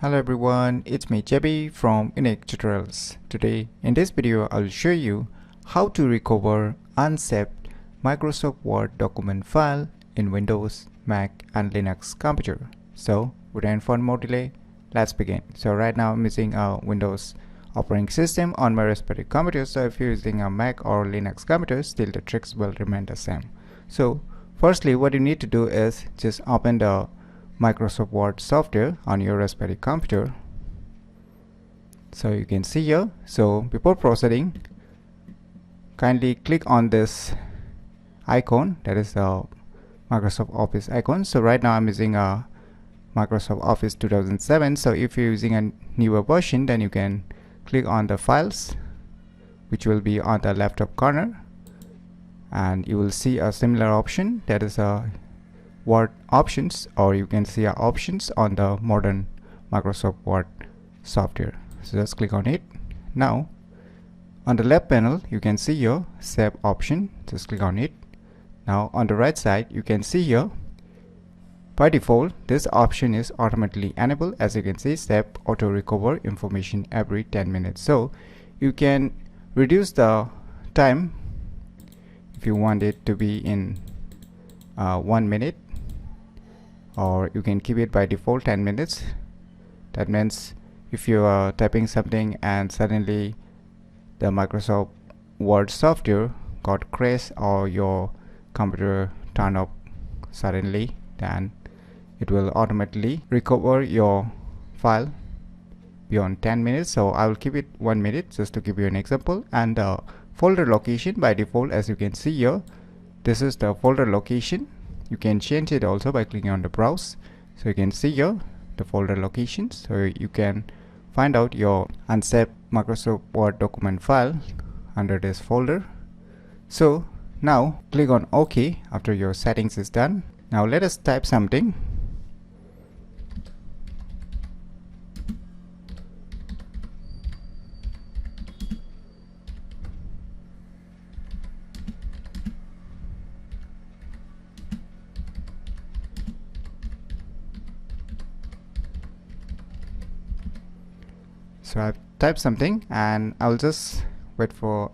Hello everyone, it's me JB from UniqueTutorials. Today in this video I'll show you how to recover unsaved Microsoft Word document file in Windows, Mac and Linux computer. So without further more delay, let's begin. So right now I'm using a Windows operating system on my respective computer. So if you're using a Mac or Linux computer, still the tricks will remain the same. So firstly, what you need to do is just open the Microsoft Word software on your respective computer. So you can see here. So before proceeding, kindly click on this icon, that is the Microsoft Office icon. So right now I'm using a Microsoft Office 2007. So if you're using a newer version, then you can click on the files, which will be on the left top corner, and you will see a similar option, that is a Word options, or you can see options on the modern Microsoft Word software. So just click on it. Now on the left panel you can see your save option, just click on it. Now on the right side you can see here, by default this option is automatically enabled. As you can see, save auto recover information every 10 minutes. So you can reduce the time if you want it to be in 1 minute, or you can keep it by default 10 minutes. That means if you are typing something and suddenly the Microsoft Word software got crashed or your computer turned off suddenly, then it will automatically recover your file beyond 10 minutes. So I will keep it 1 minute just to give you an example. And the folder location by default, as you can see here, this is the folder location. You can change it also by clicking on the browse. So you can see here the folder locations, so you can find out your unsaved Microsoft Word document file under this folder. So now click on OK after your settings is done. Now let us type something. So I've typed something and I'll just wait for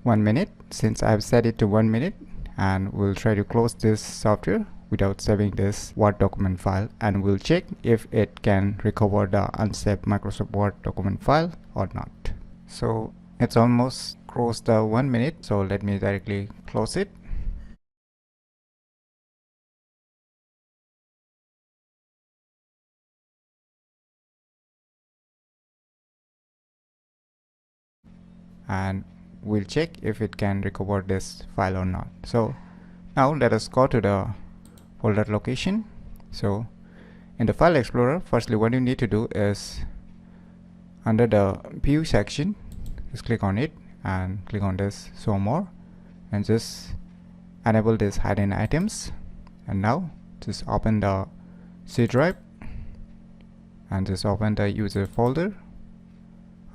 1 minute, since I've set it to 1 minute, and we'll try to close this software without saving this Word document file, and we'll check if it can recover the unsaved Microsoft Word document file or not. So it's almost crossed the 1 minute, so let me directly close it. And we'll check if it can recover this file or not. So now let us go to the folder location. So in the file explorer, firstly what you need to do is under the view section, just click on it and click on this show more, and just enable this hidden items. And now just open the C drive and just open the user folder.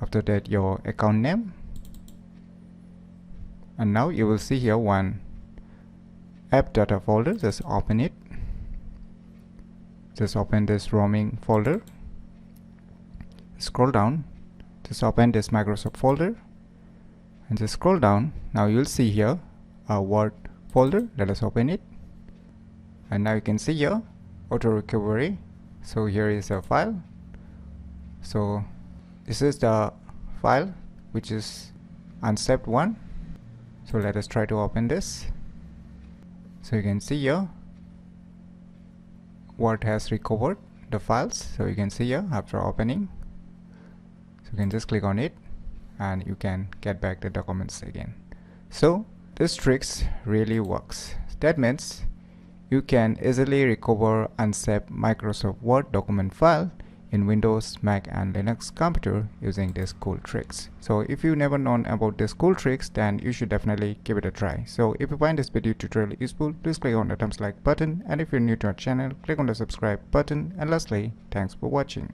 After that your account name, and now you will see here one app data folder. Just open it. Just open this roaming folder. Scroll down. Just open this Microsoft folder and just scroll down. Now you'll see here a Word folder. Let us open it. And now you can see here auto recovery. So here is a file. So this is the file which is unsaved one. So let us try to open this. So you can see here Word has recovered the files. So you can see here after opening. So you can just click on it and you can get back the documents again. So this tricks really works. That means you can easily recover unsaved Microsoft Word document file in Windows, Mac and Linux computer using these cool tricks. So if you never known about these cool tricks, then you should definitely give it a try. So if you find this video tutorial useful, please click on the thumbs like button, and if you're new to our channel, click on the subscribe button, and lastly, thanks for watching.